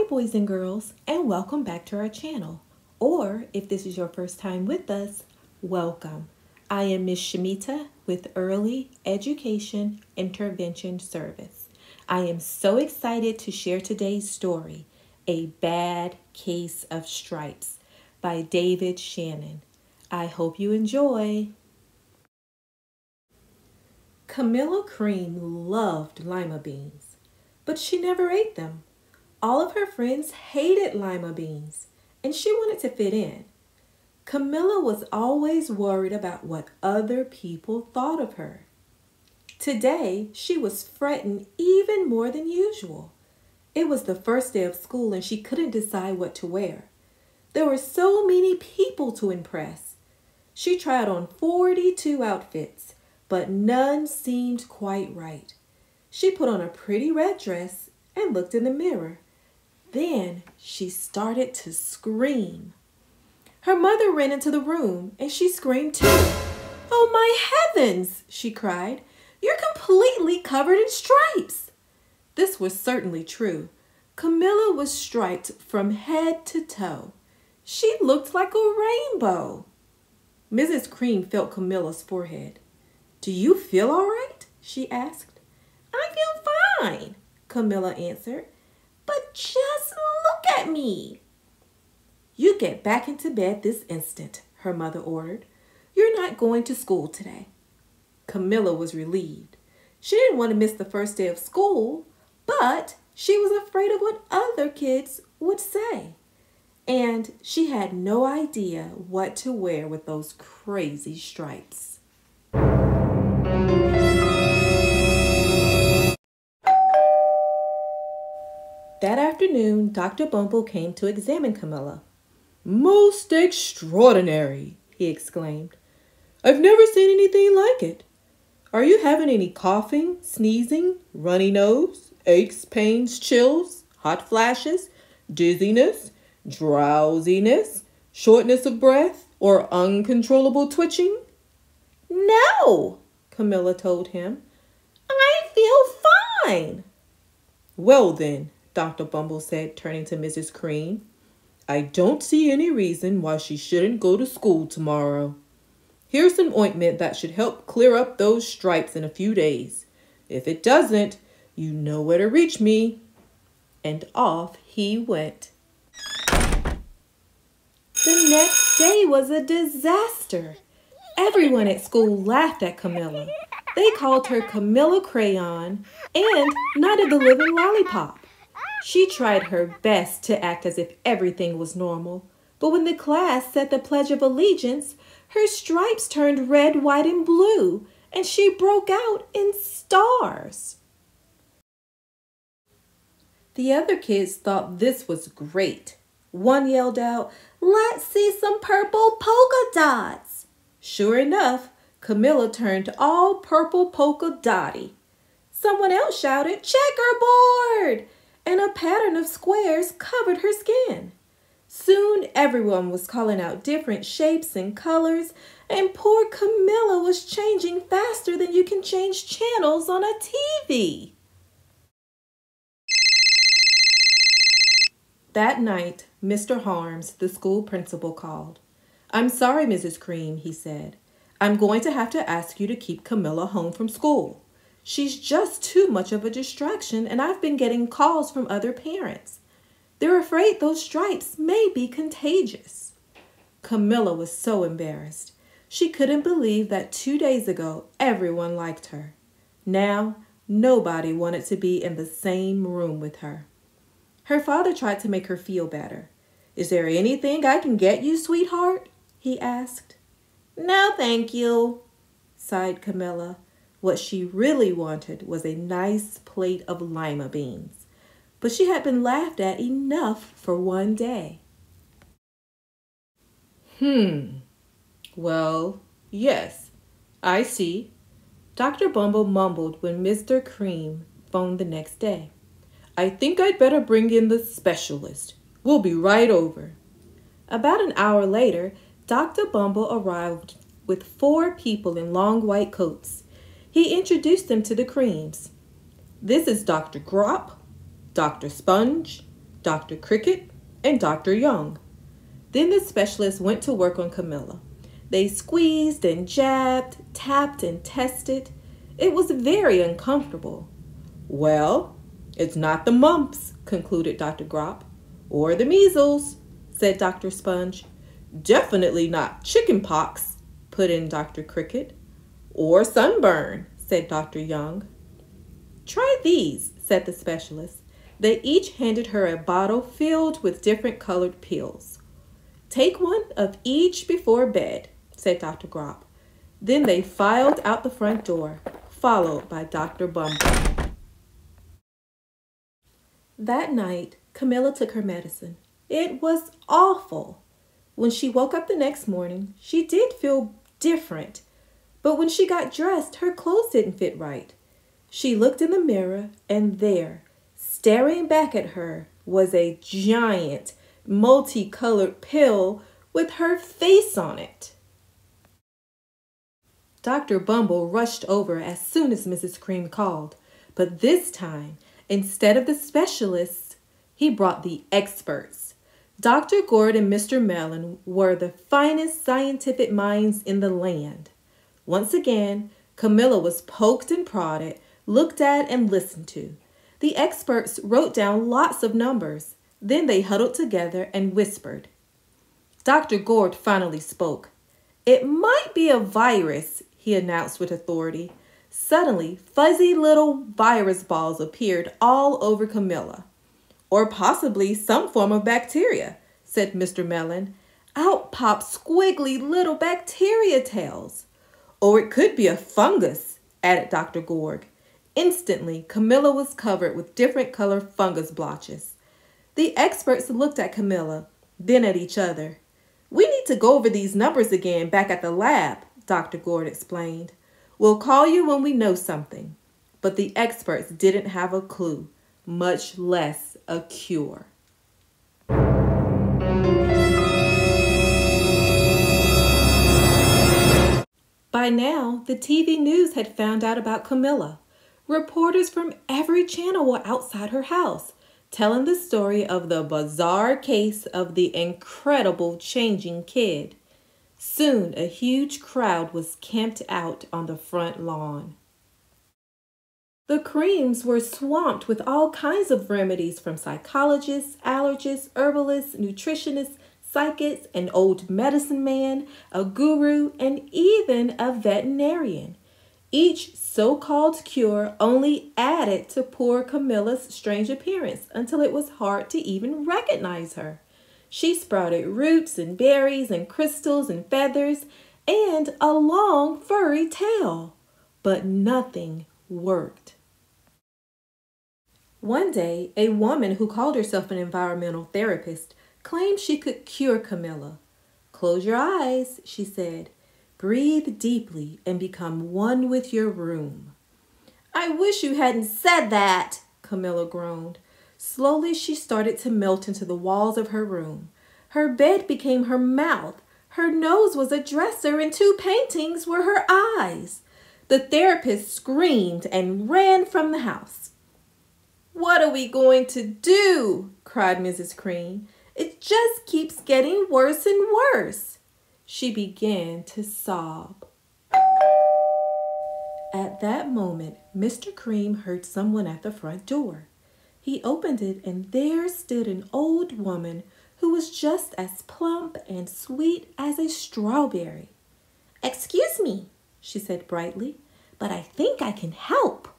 boys and girls, and welcome back to our channel. Or if this is your first time with us, welcome. I am Miss Shamita with Early Education Intervention Service. I am so excited to share today's story, A Bad Case of Stripes by David Shannon. I hope you enjoy. Camilla Cream loved lima beans, but she never ate them. All of her friends hated lima beans, and she wanted to fit in. Camilla was always worried about what other people thought of her. Today, she was fretting even more than usual. It was the first day of school, and she couldn't decide what to wear. There were so many people to impress. She tried on 42 outfits, but none seemed quite right. She put on a pretty red dress and looked in the mirror. Then she started to scream. Her mother ran into the room and she screamed too. "Oh my heavens!" she cried. "You're completely covered in stripes." This was certainly true. Camilla was striped from head to toe. She looked like a rainbow. Mrs. Cream felt Camilla's forehead. "Do you feel all right?" she asked. "I feel fine," Camilla answered. "But just look at me." "You get back into bed this instant," her mother ordered. "You're not going to school today." Camilla was relieved. She didn't want to miss the first day of school, but she was afraid of what other kids would say. And she had no idea what to wear with those crazy stripes. That afternoon, Dr. Bumble came to examine Camilla. "Most extraordinary," he exclaimed. "I've never seen anything like it. Are you having any coughing, sneezing, runny nose, aches, pains, chills, hot flashes, dizziness, drowsiness, shortness of breath, or uncontrollable twitching?" "No," Camilla told him. "I feel fine." "Well then," Dr. Bumble said, turning to Mrs. Cream, "I don't see any reason why she shouldn't go to school tomorrow. Here's some ointment that should help clear up those stripes in a few days. If it doesn't, you know where to reach me." And off he went. The next day was a disaster. Everyone at school laughed at Camilla. They called her Camilla Crayon and Night of the Living Lollipop. She tried her best to act as if everything was normal, but when the class said the Pledge of Allegiance, her stripes turned red, white, and blue, and she broke out in stars. The other kids thought this was great. One yelled out, "Let's see some purple polka dots." Sure enough, Camilla turned all purple polka dotty. Someone else shouted, "Checkerboard!" and a pattern of squares covered her skin. Soon everyone was calling out different shapes and colors, and poor Camilla was changing faster than you can change channels on a TV. That night, Mr. Harms, the school principal, called. "I'm sorry, Mrs. Cream," he said. "I'm going to have to ask you to keep Camilla home from school. She's just too much of a distraction, and I've been getting calls from other parents. They're afraid those stripes may be contagious." Camilla was so embarrassed. She couldn't believe that 2 days ago everyone liked her. Now nobody wanted to be in the same room with her. Her father tried to make her feel better. "Is there anything I can get you, sweetheart?" he asked. "No, thank you," sighed Camilla. What she really wanted was a nice plate of lima beans. But she had been laughed at enough for one day. Well, yes, I see," Dr. Bumble mumbled when Mr. Cream phoned the next day. "I think I'd better bring in the specialist. We'll be right over." About an hour later, Dr. Bumble arrived with 4 people in long white coats. He introduced them to the Creams. "This is Dr. Grop, Dr. Sponge, Dr. Cricket, and Dr. Young. Then the specialist went to work on Camilla. They squeezed and jabbed, tapped and tested. It was very uncomfortable. Well, it's not the mumps, concluded Dr. Grop. Or the measles, said Dr. Sponge. Definitely not chicken pox, put in Dr. Cricket. Or sunburn, said Dr. Young. Try these, said the specialist. They each handed her a bottle filled with different colored pills. Take one of each before bed, said Dr. Grop. Then they filed out the front door, followed by Dr. Bumble. That night, Camilla took her medicine. It was awful. When she woke up the next morning, she did feel different. But when she got dressed, her clothes didn't fit right. She looked in the mirror, and there, staring back at her, was a giant, multicolored pill with her face on it. Dr. Bumble rushed over as soon as Mrs. Cream called, but this time, instead of the specialists, he brought the experts. Dr. Gord and Mr. Mellon were the finest scientific minds in the land. Once again, Camilla was poked and prodded, looked at and listened to. The experts wrote down lots of numbers. Then they huddled together and whispered. Dr. Gord finally spoke. It might be a virus, he announced with authority. Suddenly, fuzzy little virus balls appeared all over Camilla. Or possibly some form of bacteria, said Mr. Mellon. Out popped squiggly little bacteria tails. Or it could be a fungus, added Dr. Gord. Instantly, Camilla was covered with different color fungus blotches. The experts looked at Camilla, then at each other. We need to go over these numbers again back at the lab, Dr. Gord explained. We'll call you when we know something. But the experts didn't have a clue, much less a cure. By now, the TV news had found out about Camilla. Reporters from every channel were outside her house, telling the story of the bizarre case of the incredible changing kid. Soon, a huge crowd was camped out on the front lawn. The Creams were swamped with all kinds of remedies from psychologists, allergists, herbalists, nutritionists, psychics, an old medicine man, a guru, and even a veterinarian. Each so-called cure only added to poor Camilla's strange appearance until it was hard to even recognize her. She sprouted roots and berries and crystals and feathers and a long furry tail, but nothing worked. One day, a woman who called herself an environmental therapist claimed she could cure Camilla. Close your eyes, she said. Breathe deeply and become one with your room. I wish you hadn't said that, Camilla groaned. Slowly she started to melt into the walls of her room. Her bed became her mouth. Her nose was a dresser and 2 paintings were her eyes. The therapist screamed and ran from the house. What are we going to do? Cried Mrs. Cream. It just keeps getting worse and worse. She began to sob. At that moment, Mr. Cream heard someone at the front door. He opened it, and there stood an old woman who was just as plump and sweet as a strawberry. Excuse me, she said brightly, but I think I can help.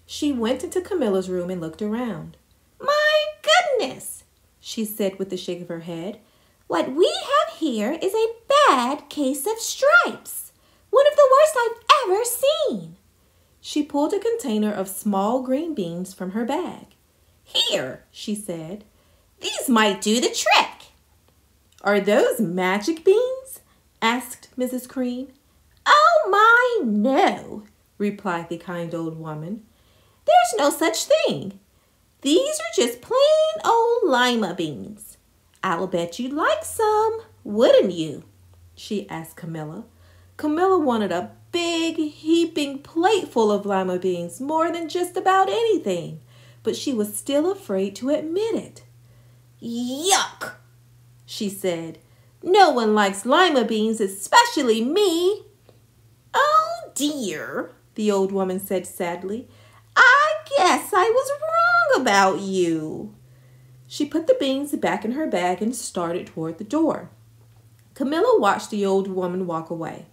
She went into Camilla's room and looked around. My goodness, she said with a shake of her head. What we have here is a bad case of stripes. One of the worst I've ever seen. She pulled a container of small green beans from her bag. Here, she said. These might do the trick. Are those magic beans? Asked Mrs. Cream. Oh my, no, replied the kind old woman. There's no such thing. These are just plain old lima beans. I'll bet you'd like some, wouldn't you? She asked Camilla. Camilla wanted a big, heaping plate full of lima beans more than just about anything. but she was still afraid to admit it. "Yuck," she said. "No one likes lima beans, especially me." "Oh dear," the old woman said sadly. "I guess I was wrong about you." She put the beans back in her bag and started toward the door. Camilla watched the old woman walk away.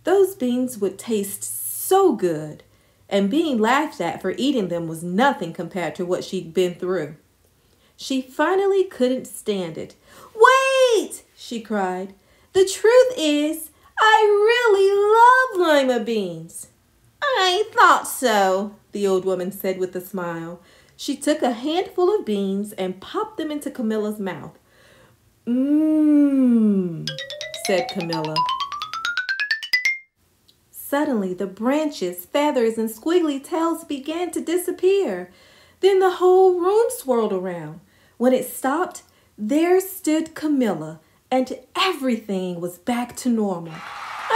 Those beans would taste so good, and being laughed at for eating them was nothing compared to what she'd been through. She finally couldn't stand it. "Wait!" she cried. "The truth is, I really love lima beans." "I thought so," the old woman said with a smile. She took a handful of beans and popped them into Camilla's mouth. "Mmm," said Camilla. Suddenly, the branches, feathers, and squiggly tails began to disappear. Then the whole room swirled around. When it stopped, there stood Camilla, and everything was back to normal.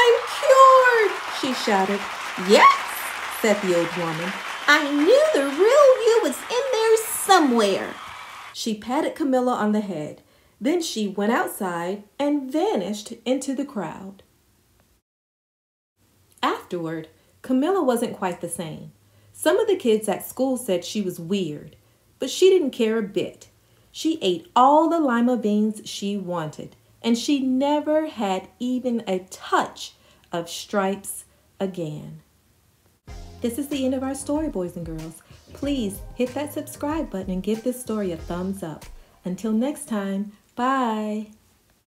"I'm cured!" she shouted. "Yes," said the old woman. "I knew the real you was in there somewhere." She patted Camilla on the head. Then she went outside and vanished into the crowd. Afterward, Camilla wasn't quite the same. Some of the kids at school said she was weird, but she didn't care a bit. She ate all the lima beans she wanted, and she never had even a touch of stripes again. This is the end of our story, boys and girls. Please hit that subscribe button and give this story a thumbs up. Until next time, bye.